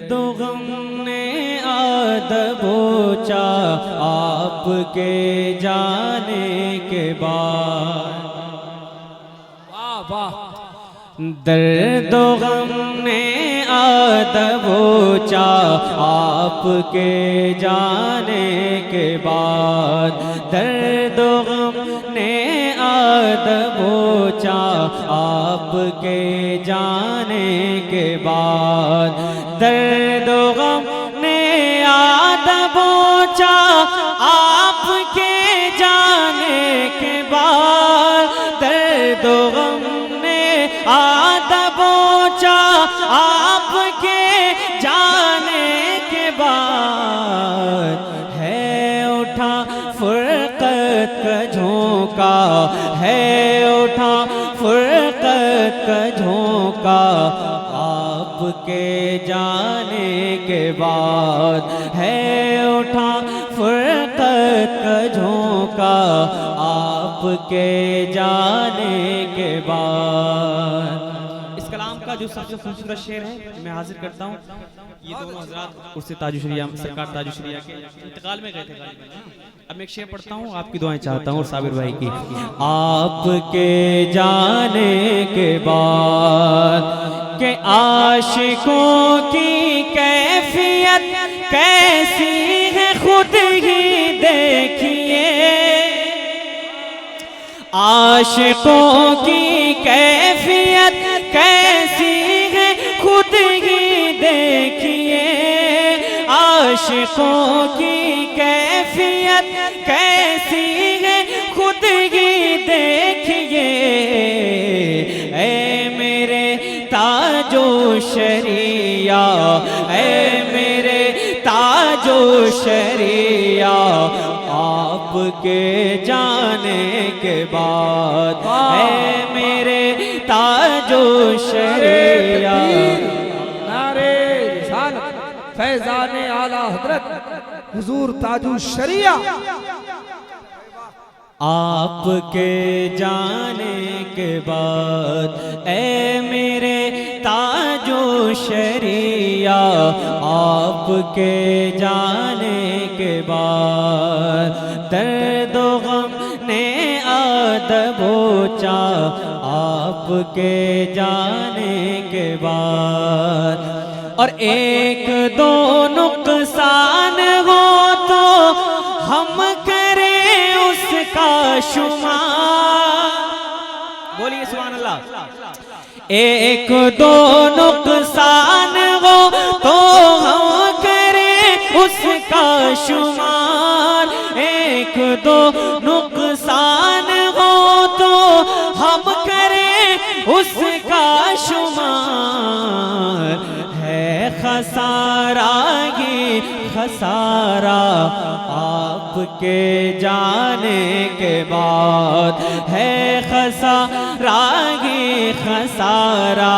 درد و غم نے آدب بوچا آپ کے جانے کے بعد. واہ واہ. درد و غم نے آدب بوچا آپ کے جانے کے بعد. درد و غم نے آدب بوچا آپ کے جانے کے بعد. درد و غم نے آدب بوچا آپ کے جانے کے بعد. درد و غم آدب بوچا آپ کے جانے کے بعد. ہے اٹھا فرقت کا جھونکا, ہے اٹھا فرقت کا جھونکا آپ کے جانے کے بعد. ہے اٹھا فرقت کا جھونکا آپ کے جانے کے بعد. اس کلام کا جو سب سے خوبصورت شعر ہے میں حاضر کرتا ہوں. یہ دونوں حضرات عرس تاج الشریعہ سرکار تاج الشریعہ کے انتقال میں گئے تھے. اب میں ایک شعر پڑھتا ہوں, آپ کی دعائیں چاہتا ہوں اور صابر بھائی کی. آپ کے جانے کے بعد کہ عاشقوں کی کیفیت کیسی ہے خود ہی دیکھیے. عاشقوں کی کیفیت کیسی ہے خود ہی دیکھیے. عاشقوں کی کیفیت کیسی ہے خود ہی دیکھیے. اے میرے تاج و شریعہ, اے میرے تاج و شریعہ آپ کے جانے کے بعد. اے میرے تاج و شریعہ. نعرے رسالت فیضان اعلیٰ حضرت حضور تاج الشریعہ. آپ کے جانے کے بعد اے میرے تاج و شریعہ آپ کے جانے کے بعد. درد و غم نے آدب بوچا آپ کے جانے کے بعد. اور ایک دو نقصان ہو تو ہم کریں اس کا شمار. بولیے سبحان اللہ. ایک دو نقصان ہو تو ہم کریں اس کا شمار. ایک دو نقصان ہو تو ہم کریں اس کا شمار. ہے خسارہ ہی خسارہ آپ کے جانے کے بعد. ہے خسارہ ہی خسارہ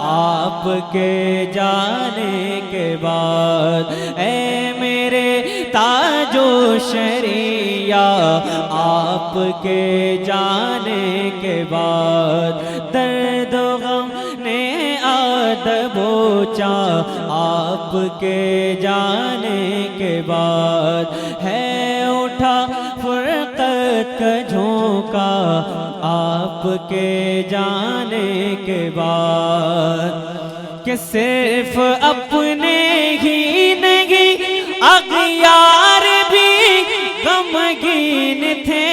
آپ کے جانے کے بعد. اے میرے تاج و شریعہ آپ کے جانے کے بعد. درد و غم نے آدب بوچا آپ کے جانے کے بعد. ہے اٹھا فرقت کا جھونکا آپ کے جانے کے بعد. کہ صرف اپنے ہی نہیں اغیار بھی غمگین تھے.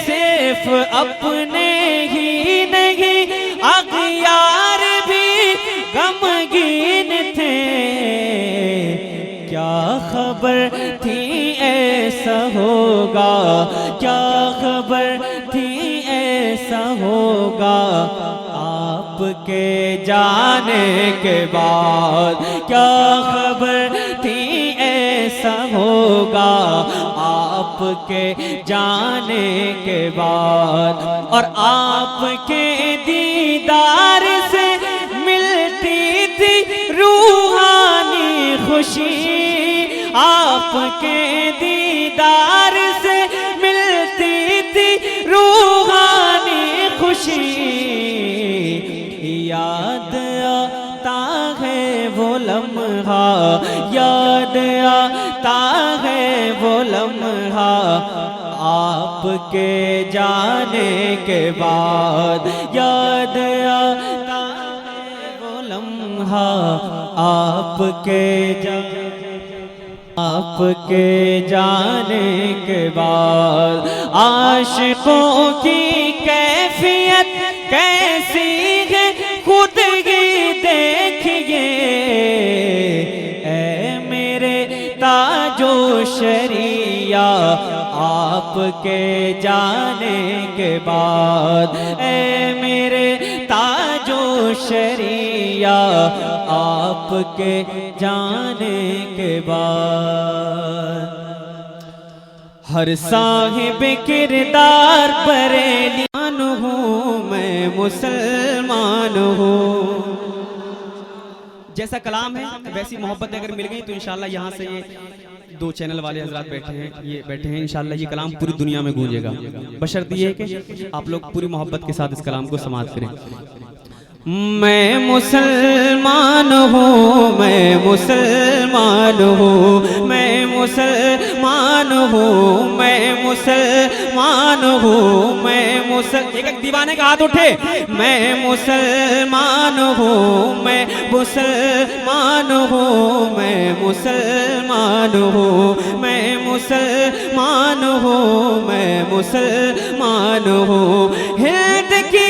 صرف اپنے ہی نہیں اغیار بھی غمگین تھے. کیا خبر تھی ایسا ہوگا, کیا خبر تھی ایسا ہوگا آپ کے جانے کے بعد. کیا خبر تھی ایسا ہوگا آپ کے جانے کے بعد. اور آپ کے دیدار سے ملتی تھی روحانی خوشی. آپ کے دیدار سے ملتی تھی روحانی خوشی. یاد آتا ہے وہ لمحہ لمحہ یاد آتا ہے وہ لمحہ آپ کے جانے کے بعد یاد آتا ہے وہ لمحہ آپ کے جانے کے بعد عاشقوں کی کیفیت کیسی ہے خود ہی دیکھیے اے میرے تاج و شریعہ آپ کے جانے کے بعد اے میرے تاج و شریعہ آپ کے جانے کے بعد ہر صاحب کردار بریلیان ہوں میں مسلمان ہوں. جیسا کلام ہے ویسی محبت اگر مل گئی تو انشاءاللہ یہاں سے یہ 2 چینل والے حضرات بیٹھے ہیں انشاءاللہ یہ کلام پوری دنیا میں گونجے گا بشرط یہ ہے کہ آپ لوگ پوری محبت کے ساتھ اس کلام کو سماعت کریں. میں مسلمان ہوں میں مسلمان ہوں میں مسلمان ہوں میں مسلمان ہوں میں ایک دیوانے کا ہاتھ اٹھے میں مسلمان ہوں میں مسلمان ہوں میں مسلمان ہوں میں مسلمان ہوں میں مسلمان ہوں ہند کی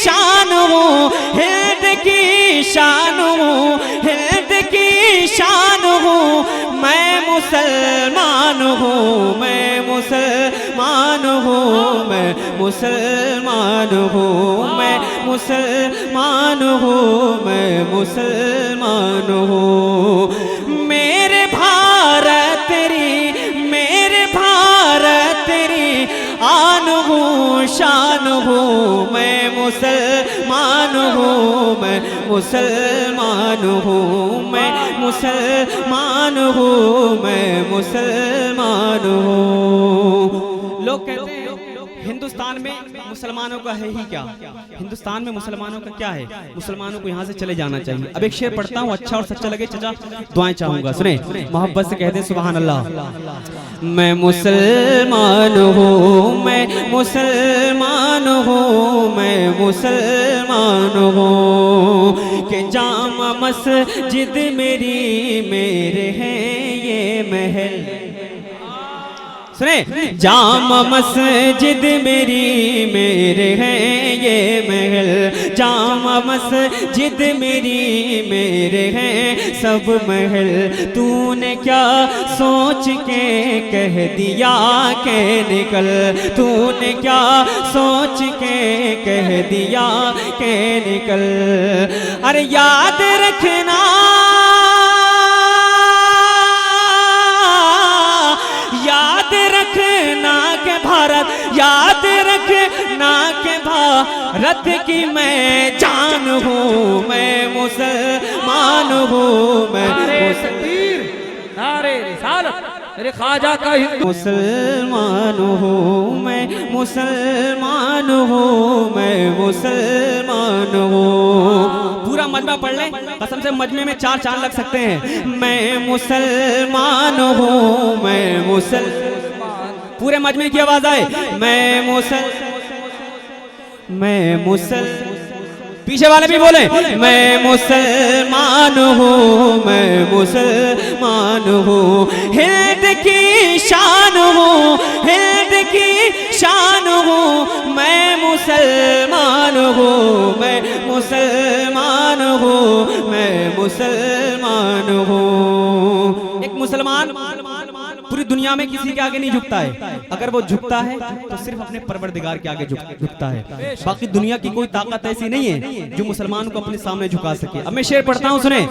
شان ہوں ہند کی شان ہوں ہند کی شان ہوں میں مسلمان ہوں میں مسلمان ہوں میں مسلمان ہوں میں مسلمان ہوں میں مسلمان ہوں میرے بھارت تیری میرے بھارت تیری آن ہوں شان ہوں میں مسلمان ہوں میں مسلمان ہوں میں مسلمان ہوں میں مسلمان ہوں. لوگ کہتے ہیں ہندوستان میں مسلمانوں کا ہے ہی کیا ہندوستان میں مسلمانوں کا کیا ہے مسلمانوں کو یہاں سے چلے جانا چاہیے. اب ایک شعر پڑھتا ہوں اچھا اور سچا لگے چچا دعائیں چاہوں گا سنیں محبت سے کہہ دیں سبحان اللہ. میں مسلمان ہوں میں مسلمان ہوں میں مسلمان ہوں کہ جامع مسجد میری میرے ہیں یہ محل سنیں جامع مسجد میری میرے ہیں یہ محل جامع مسجد میری میرے ہیں سب محل تو نے کیا سوچ کے کہہ دیا کہ نکل تو نے کیا سوچ کے کہہ دیا کہ نکل ارے یاد رکھنا یاد رکھنا کہ بھارت یاد رکھنا کہ بھارت کی میں جان ہوں میں مسلمان ہوں میں نعرے رسالت میرے خواجہ کا مسلمان ہوں میں مسلمان ہوں میں مسلمان ہوں. پورا مجمع پڑھ لیں قسم سے مجمع میں 4 چاند لگ سکتے ہیں. میں مسلمان ہوں میں پورے مجمع کی آواز آئے میں پیچھے والے بھی بولیں میں مسلمان ہوں میں مسلمان ہوں ہند کی شان ہوں ہند کی شان ہوں میں مسلمان ہوں میں مسلمان ہوں میں مسلمان ہوں. ایک مسلمان پوری دنیا میں کسی کے آگے نہیں جھکتا ہے اگر وہ جھکتا ہے تو صرف اپنے پروردگار کے آگے جھکتا ہے. باقی دنیا کی کوئی طاقت ایسی نہیں ہے جو مسلمان کو اپنے سامنے جھکا سکے. اب میں شعر پڑھتا ہوں سنیں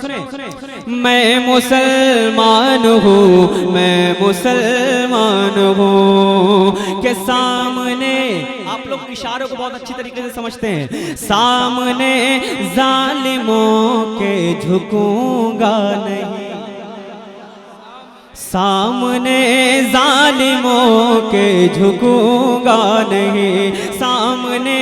میں مسلمان ہوں میں مسلمان ہوں کہ سامنے آپ لوگ اشاروں کو بہت اچھی طریقے سے سمجھتے ہیں سامنے ظالموں کے جھکوں گا نہیں سامنے ظالموں کے جھکوں گا نہیں سامنے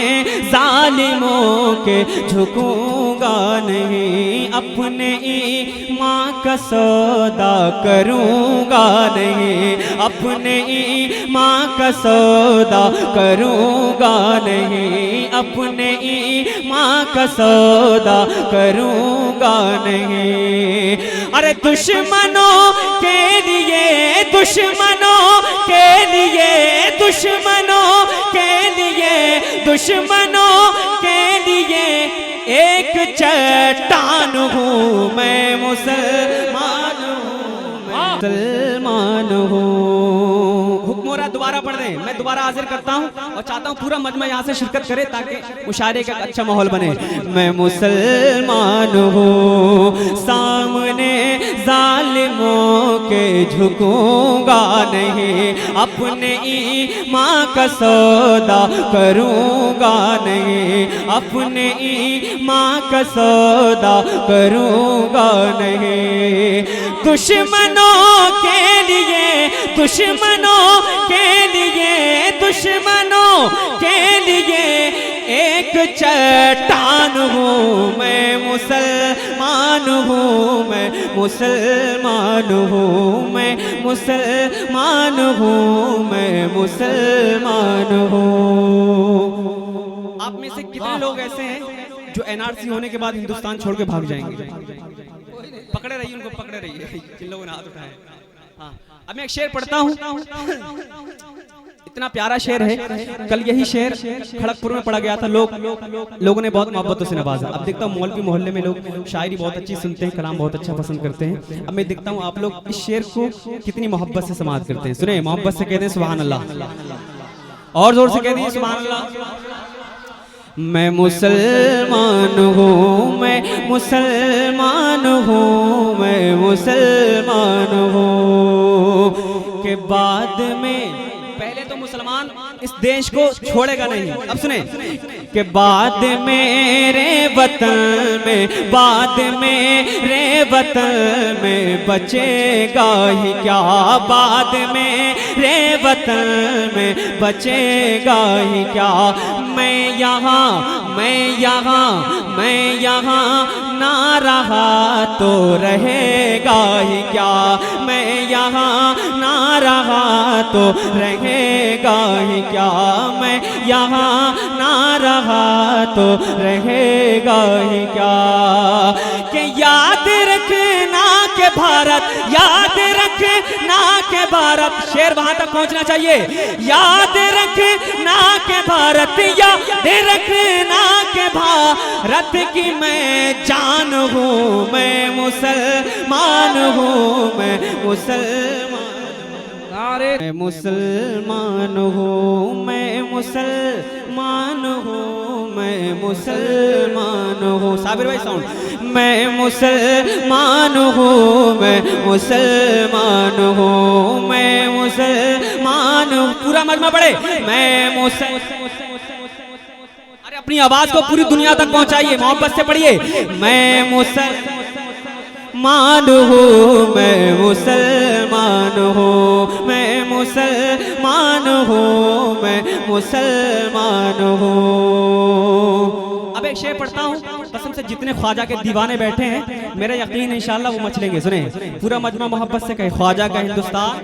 ظالموں ظالموں کے جھکوں گا نہیں، اپنے ایمان کا سودا کروں گا نہیں، اپنے ایمان کا سودا کروں گا نہیں، اپنے ایمان کا سودا کروں گا نہیں۔ ارے دشمنوں کے لیے، دشمنوں کے لیے، دشمنوں کے لیے، دشمنوں کے لیے ایک چٹان ہوں میں، مسلمان ہوں میں، مسلمان ہوں۔ حکم ہو رہا دوبارہ پڑھ دیں، میں دوبارہ حاضر کرتا ہوں اور چاہتا ہوں پورا مجمع یہاں سے شرکت کرے تاکہ مشاعرے کا اچھا ماحول بنے۔ میں مسلمان ہوں، سامنے ظالموں کے جھکوں گا نہیں، اپنے ایمان کا سودا کروں گا نہیں، اپنے ایمان کا سودا کروں گا نہیں۔ دشمنوں کے لیے، دشمنوں کے لیے، دشمنوں کے لیے ایک چٹان ہوں میں، مسلمان ہوں میں، مسلمان ہوں میں، مسلمان ہوں میں، مسلمان ہوں۔ آپ میں سے کتنے لوگ ایسے ہیں جو NRC ہونے کے بعد ہندوستان چھوڑ کے بھاگ جائیں گے؟ پکڑے رہیے ان کو، پکڑے رہیے جن لوگوں نے ہاتھ اٹھائے۔ ہاں اب میں ایک شعر پڑھتا ہوں، اتنا پیارا شعر ہے، کل یہی شعر کھڑگپور میں پڑھا گیا تھا، لوگوں نے بہت محبتوں سے نوازا۔ اب دیکھتا ہوں مولوی محلے میں لوگ شاعری بہت اچھی سنتے ہیں، کلام بہت اچھا پسند کرتے ہیں، اب میں دیکھتا ہوں آپ لوگ اس شعر کو کتنی محبت سے سماعت کرتے ہیں۔ سنیں، محبت سے کہتے ہیں سبحان اللہ، اور زور سے کہتے ہیں سبحان اللہ۔ میں مسلمان ہوں، میں مسلمان ہوں، میں مسلمان ہوں، کہ بعد میں پہلے تو مسلمان اس دیش کو چھوڑے گا نہیں۔ اب سنیں کہ بعد میرے وطن میں، بعد میرے وطن میں بچے گا ہی کیا، بعد میرے وطن میں بچے گا ہی کیا، میں یہاں، میں یہاں، میں یہاں نہ رہا تو رہے گا ہی کیا، میں یہاں نہ رہا تو رہے گا ہی کیا، میں یہاں نہ رہا تو رہے گا ہی کیا، کہ یاد رکھنا کہ بھارت، یاد رکھنا کہ بھارت، شعر وہاں تک پہنچنا چاہیے، یاد رکھنا کہ بھارت، یاد رکھنا کہ بھارت کی میں جان ہوں، میں مسلمان ہوں، میں مسلمان، میں مسلمان ہوں، میں مسلمان ہوں، میں مسلمان ہوں۔ صابر بھائی ساؤنڈ، میں مسلمان ہوں، میں مسلمان ہوں، میں مسلمان ہوں، پورا مجمع پڑھے، میں مسلمان، ارے اپنی آواز کو پوری دنیا تک پہنچائیے، محبت سے پڑھیے، میں مسلمان ہوں، میں مسلمان ہوں، میں مسلمان ہوں، میں مسلمان ہوں۔ اب ایک شعر پڑھتا ہوں، قسم سے جتنے خواجہ کے دیوانے بیٹھے ہیں میرا یقین انشاءاللہ وہ مچلیں گے۔ سنیں، پورا مجمع محبت سے کہے، خواجہ کا ہندوستان،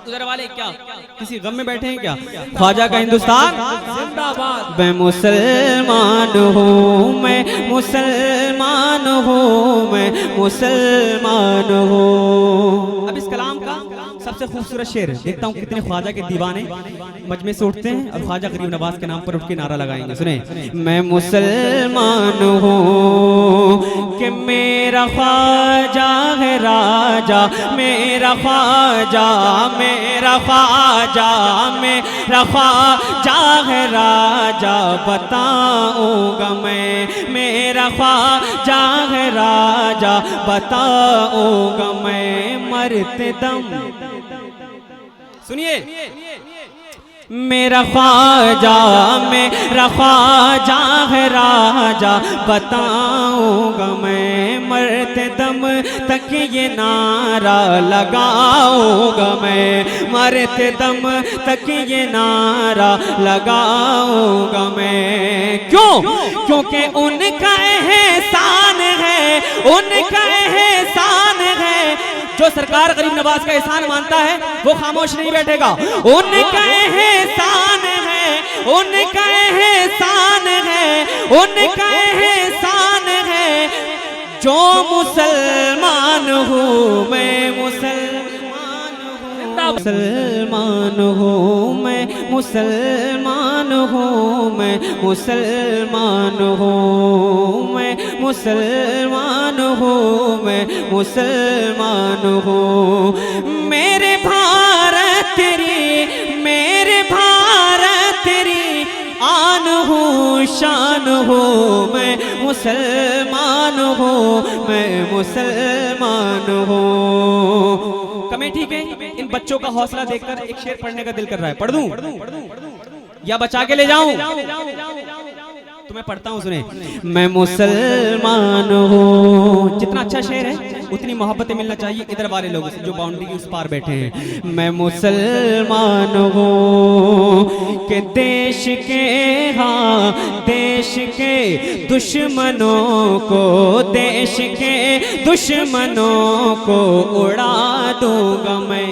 ادھر والے کیا کسی غم میں بیٹھے ہیں کیا؟ خواجہ کا ہندوستان زندہ باد، میں مسلمان ہوں، میں مسلمان ہوں، میں مسلمان ہوں۔ اب اس کلام کا سب سے خوبصورت شعر دیکھتا ہوں کتنے خواجہ کے دیوانے مجمع سے اٹھتے ہیں اور خواجہ غریب نواز کے نام پر اٹھ کے نعرہ لگائیں گے۔ سنیں، میں مسلمان ہوں کہ میرا خواجہ ہے راجہ، میرا خواجہ، میرا خواجہ، میرا خواجہ ہے راجہ، بتاؤں گا میں، میرا خواجہ ہے راجہ، بتاؤں گا میں، مرتے دم، سنیے، میرا خواجہ میرا خواجہ ہے راجہ، بتاؤں گا میں مرتے دم تک یہ نعرہ لگاؤں گا میں، مرتے دم تک یہ نعرہ لگاؤں گا میں۔ کیوں؟ کیونکہ ان کا احسان ہے، ان کا احسان ہے۔ جو سرکار غریب نواز کا احسان مانتا ہے وہ خاموش نہیں بیٹھے گا۔ ان کا احسان ہے، ان کا احسان ہے، ان کا احسان ہے۔ جو مسلمان ہوں میں، مسلمان ہوں میں، مسلمان ہوں میں، مسلمان ہوں میں، مسلمان ہوں میں، مسلمان ہوں۔ میرے بھارت تیری، میرے بھارت تیری آن ہوں شان ہوں میں، مسلمان ہوں میں، مسلمان ہوں۔ کمیں ٹھیک ہے؟ ان بچوں کا حوصلہ دیکھ کر ایک شعر پڑھنے کا دل کر رہا ہے، پڑھ دوں یا بچا کے لے جاؤں؟ تو میں پڑھتا ہوں، سنیں۔ میں مسلمان ہوں، جتنا اچھا شعر ہے اتنی محبتیں ملنا چاہیے ادھر والے لوگوں سے جو باؤنڈری کے اس پار بیٹھے ہیں۔ میں مسلمان ہوں کہ دیش کے، ہاں دیش کے دشمنوں کو، دیش کے دشمنوں کو اڑا دوں گا میں۔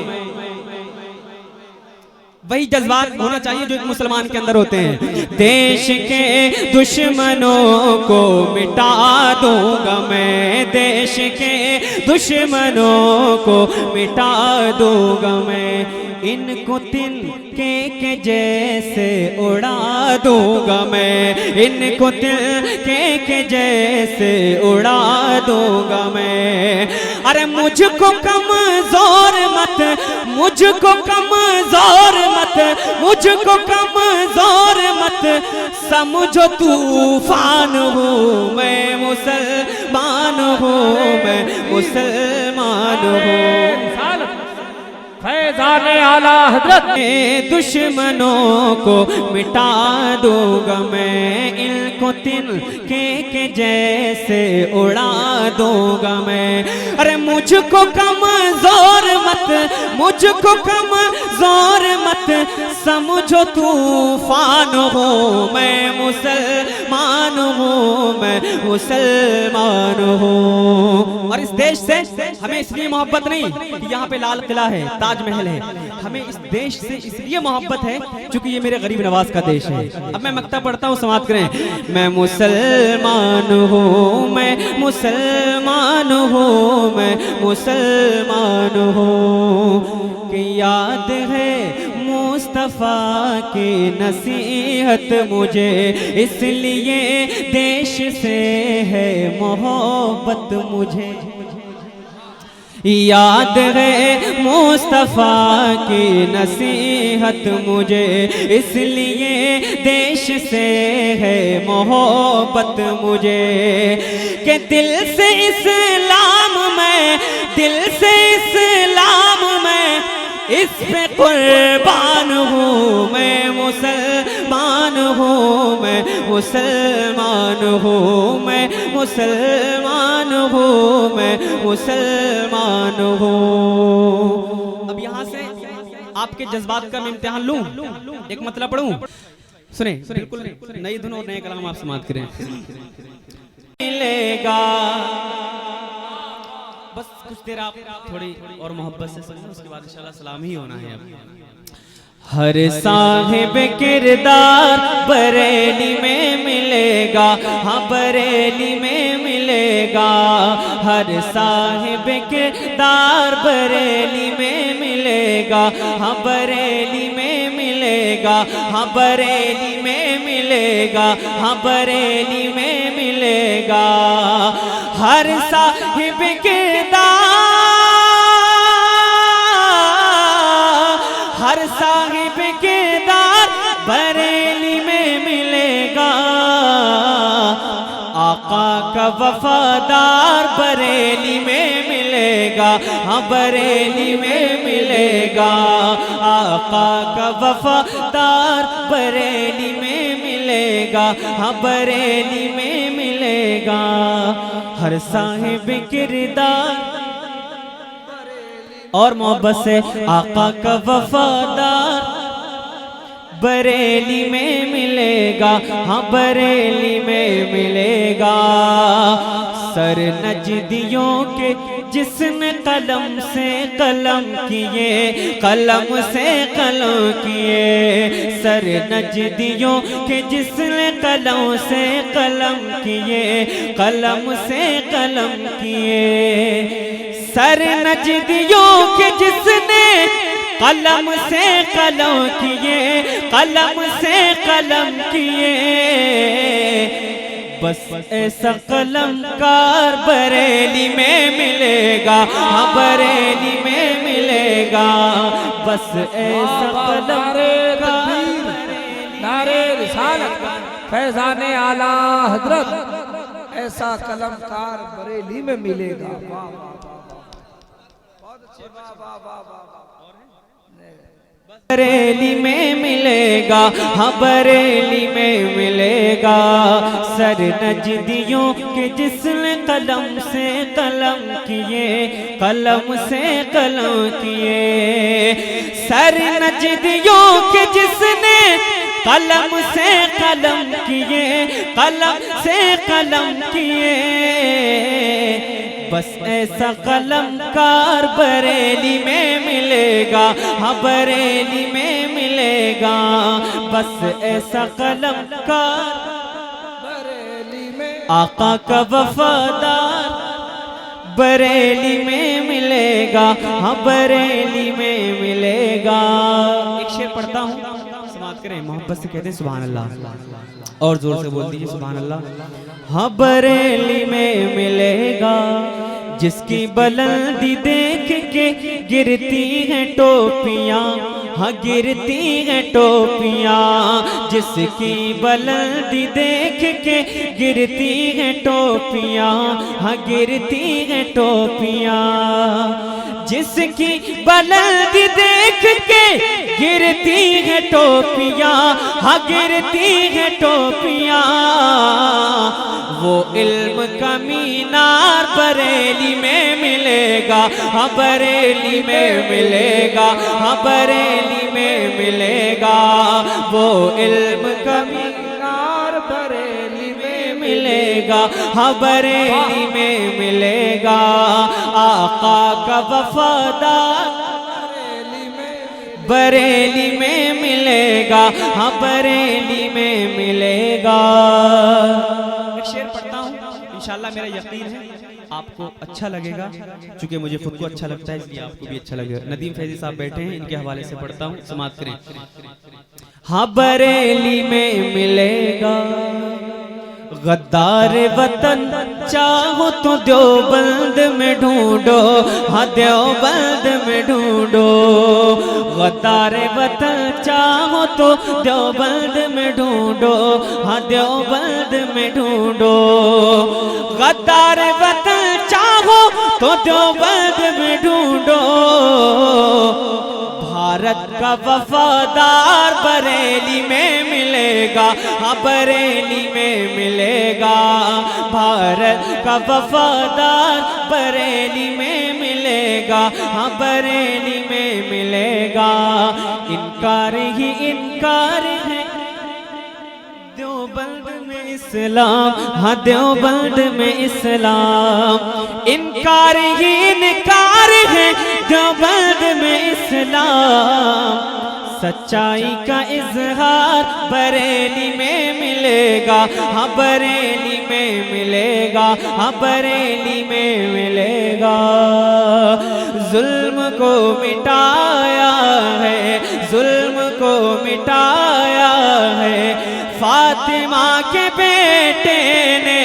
وہی جذبات ہونا چاہیے جو ایک مسلمان کے اندر ہوتے ہیں۔ دیش کے دشمنوں کو مٹا دوں گا میں، دیش کے دشمنوں کو مٹا دوں گا میں۔ ان کو تنکے کے جیسے اڑا دوں گا میں، ان کو تنکے کے جیسے اڑا دوں گا میں۔ ارے مجھ کو کمزور مت، مجھ کو کمزور مت، مجھ کو کمزور مت سمجھو، طوفان ہوں میں، مسلمان ہوں میں، مسلمان ہوں۔ فیضان اعلیٰ حضرت دشمنوں کو مٹا دوں گا میں، ان کو تنکے کے جیسے اڑا دوں گا میں۔ ارے مجھ کو کمزور مت، مجھ کو کمزور مت سمجھو، طوفان ہوں میں، مسلمان ہوں میں، مسلمان ہوں۔ اور اس دیش سے ہمیں اس لیے محبت نہیں کہ یہاں پہ لال قلعہ ہے، تاج محل ہے، ہمیں اس دیش سے اس لیے محبت ہے چونکہ یہ میرے غریب نواز کا دیش ہے۔ اب میں مکتب پڑھتا ہوں، سماعت کریں۔ میں مسلمان ہوں، میں مسلمان ہوں، میں مسلمان ہوں کہ یاد ہے مصطفیٰ کی نصیحت مجھے، اس لیے دیش سے ہے محبت مجھے۔ یاد ہے مصطفیٰ کی نصیحت مجھے، اس لیے دیش سے ہے محبت مجھے کہ دل سے اسلام میں، دل سے اسلام میں اس پہ قربان ہوں میں، مسلمان ہوں میں، مسلمان ہوں میں، مسلمان ہوں میں، مسلمان ہوں۔ اب یہاں سے آپ کے جذبات کا میں امتحان لوں، ایک مطلب پڑھوں، سنیں، بالکل نئی دھن اور نئے کلام آپ سماعت کریں۔ ملے گا، بس کچھ دیر آپ تھوڑی اور محبت سے سنیں، اس کے بعد انشاءاللہ سلام ہی ہونا ہے۔ اب ہر صاحب کردار بریلی میں ملے گا، ہاں بریلی میں ملے گا۔ ہر صاحب کردار بریلی میں ملے گا، ہاں بریلی میں ملے گا، ہاں بریلی میں ملے گا، ہاں بریلی میں ملے گا۔ ہر صاحب کردار، ہر صاحب کردار بریلی میں ملے گا۔ آقا کا وفادار بریلی میں ملے گا ہاں بریلی میں ملے گا آقا کا وفادار بریلی میں ملے گا ہاں بریلی میں ملے گا ہر صاحب کردار اور محبت سے آقا کا وفادار بریلی میں ملے گا ہاں بریلی میں ملے گا سر نجدیوں کے جس نے قلم سے قلم کیے قلم سے قلم کیے سر نجدیوں کے جس نے قلم سے قلم کیے قلم سے قلم کیے سر نجدیوں کے جس نے قلم سے قلم کیے قلم سے قلم کیے بس ایسا قلم کار بریلی میں ملے گا ہاں بریلی میں ملے گا بس ایسا قلم کار نعرے رسالت فیضان اعلیٰ حضرت ایسا قلم کار بریلی میں ملے گا بریلی میں ملے گا ہاں بریلی میں ملے گا سر نجدیوں کے جس نے قلم سے قلم کیے قلم سے قلم کیے سر نجدیوں کے جس نے قلم سے قلم کیے قلم سے قلم کیے بس ایسا قلم کار بریلی میں ملے گا ہاں بریلی میں ملے گا بس ایسا قلم کار بریلی میں آقا کا وفادار بریلی میں ملے گا ہاں بریلی میں ملے گا ایک شعر پڑھتا ہوں سماعت کریں محبت سے کہتے ہیں سبحان اللہ اور زور سے بول دیجئے سبحان اللہ ہاں بریلی میں ملے گا جس کی بلندی دیکھ کے گرتی ہیں ٹوپیاں ہاں گرتی ہیں ٹوپیاں جس کی بلندی دیکھ کے گرتی ہیں ٹوپیاں ہاں گرتی ہیں ٹوپیاں جس کی بلندی دیکھ کے گرتی ہیں ٹوپیاں ہاں گرتی ہیں ٹوپیاں وہ علم کا مینار بریلی میں ملے گا ہاں بریلی میں ملے گا ہاں بریلی میں ملے گا وہ علم کا مینار بریلی میں ملے گا ہاں بریلی میں ملے گا آقا کا وفادار بریلی میں ملے گا ہاں بریلی میں ملے گا ایک شعر پڑھتا ہوں انشاءاللہ میرا یقین ہے آپ کو اچھا لگے گا چونکہ مجھے خود کو اچھا لگتا ہے اس لیے آپ کو بھی اچھا لگے گا ندیم فیضی صاحب بیٹھے ہیں ان کے حوالے سے پڑھتا ہوں سماعت کریں ہاں بریلی میں ملے گا غدار وطن چاہو تو دیوبند میں ڈھونڈو ہاں دیوبند میں ڈھونڈو غدار وطن چاہو تو دیوبند میں ڈھونڈو ہاں دیوبند میں ڈھونڈو غدار وطن چاہو تو دیوبند میں ڈھونڈو بھارت کا وفادار بریلی میں ملے گا ہاں بریلی میں ملے گا بھارت کا وفادار بریلی میں ملے گا ہاں بریلی میں ملے گا انکار ہی انکار ہے دیوبند میں اسلام ہاں دیوبند میں اسلام انکار ہی انکار ہے دیوبند میں اسلام سچائی کا اظہار بریلی میں ملے گا ہاں بریلی میں ملے گا ہاں بریلی میں ملے گا ظلم کو مٹایا ہے ظلم کو مٹایا ہے فاطمہ کے بیٹے نے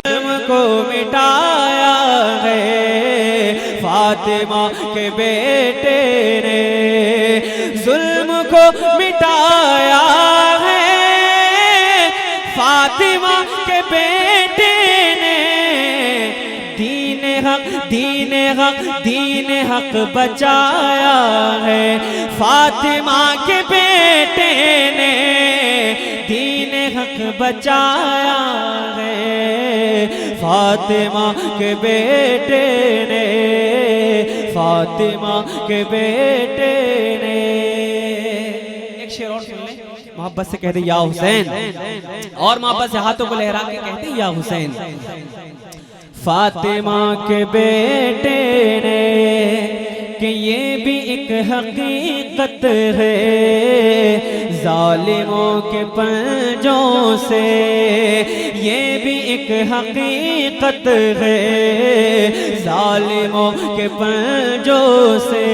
ظلم کو مٹایا ہے فاطمہ کے بیٹے نے ظلم کو مٹایا ہے فاطمہ کے بیٹے نے دین دین حق بچایا ہے فاطمہ کے بیٹے نے دین حق بچایا ہے فاطمہ کے بیٹے نے فاطمہ کے بیٹے نے ایک شعر اور سن لیں محبت سے کہتے یا حسین اور محبت سے ہاتھوں کو لہرا کے کہتے یا حسین فاطمہ کے بیٹے نے کہ یہ بھی ایک حقیقت ہے ظالموں کے پنجوں سے یہ بھی ایک حقیقت ہے ظالموں کے پنجوں سے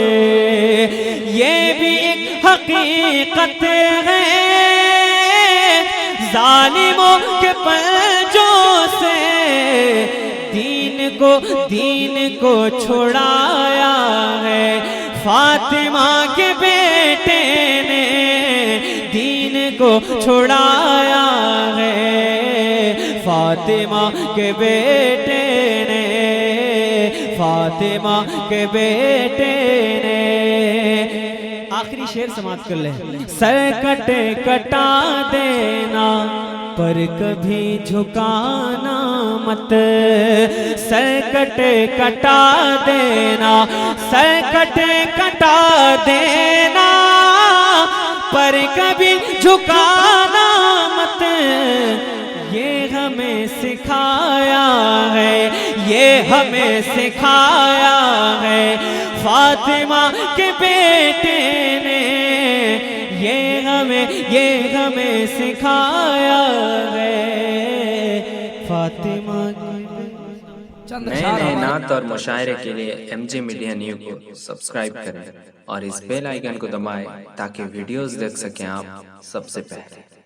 یہ بھی ایک حقیقت ہے ظالموں کے پنجوں سے دین کو چھڑایا ہے فاطمہ کے بیٹے نے دین کو چھڑایا ہے فاطمہ کے بیٹے نے فاطمہ کے بیٹے نے آخری شعر سماعت کر لیں سر کٹا دینا پر کبھی جھکانا مت سر کٹا دینا سر کٹا دینا پر کبھی جھکانا مت یہ ہمیں سکھایا ہے یہ ہمیں سکھایا ہے فاطمہ کے بیٹے نے یہ ہمیں سکھایا ہے فاطمہ نئے نئے نعت اور مشاعرے کے لیے MJ میڈیا نیو کو سبسکرائب کریں اور اس بیل آئیکن کو دبائیں تاکہ ویڈیوز دیکھ سکیں آپ سب سے پہلے